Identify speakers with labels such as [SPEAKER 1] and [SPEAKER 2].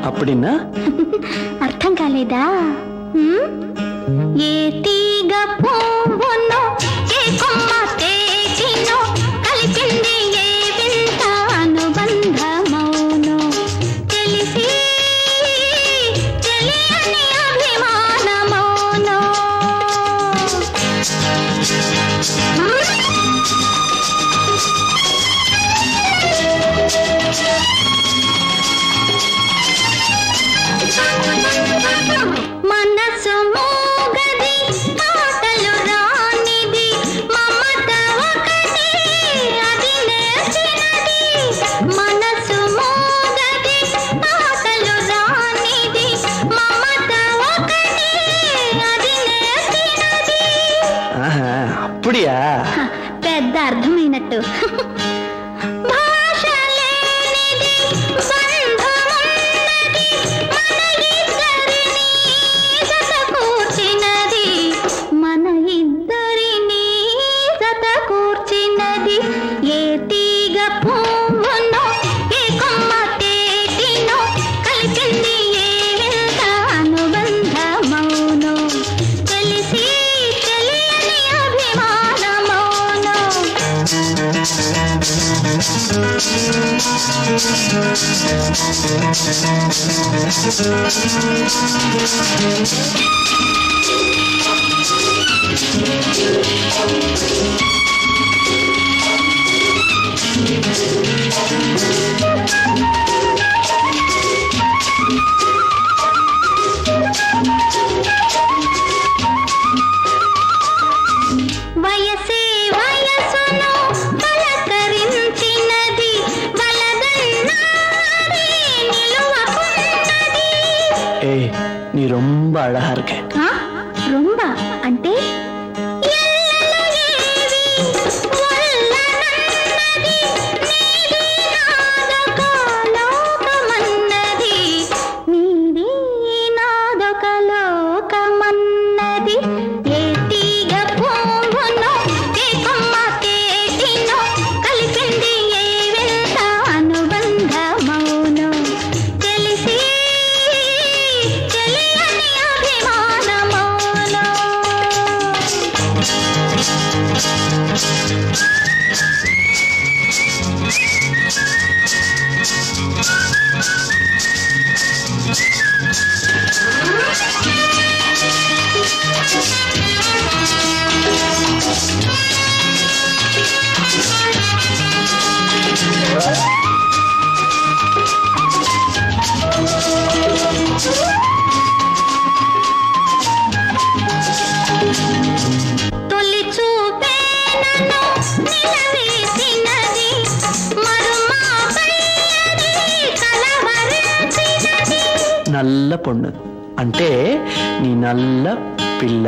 [SPEAKER 1] అప్పుడిన్నా
[SPEAKER 2] అర్థం కాలేదా? ఏ తీగ పువ్వును ఏ కొమ్మ తేచినో కలిపింది ఏ వింత అనుబంధమౌను తెలిసి తెలియని అభిమానమౌను. మనసు మోగది మాటలు రానిది మమత ఒకటి అది నేర్చినది. మనసు మోగది మాటలు రానిది మమత ఒకటి అది నేర్చినది.
[SPEAKER 1] అప్పుడియా
[SPEAKER 2] పెద్ద అర్థమైనట్టు. వయసే వయసును పలకరించినది వలదన్నారి నిలువకున్నది.
[SPEAKER 1] நீ ரொம்ப அழகா இருக்க.
[SPEAKER 2] ரொம்ப అంటే ఎల్లలు ఏవి వల్లనన్నది నీది నాదొక లోకమన్నది నీది నాదొక లోకమన్నది. ఏ తీగ పువ్వును ఏ కొమ్మ తేటినో కలిపింది ఏ వింత అనుబంధమౌను తెలిసి తెలియని అభిమానమౌను. తొలి చూపే నన్ను నిలవేసినది మరుమాపై అది కలవరించినది.
[SPEAKER 1] నల్ల పొన్ను అంటే నీ నల్ల పిల్ల.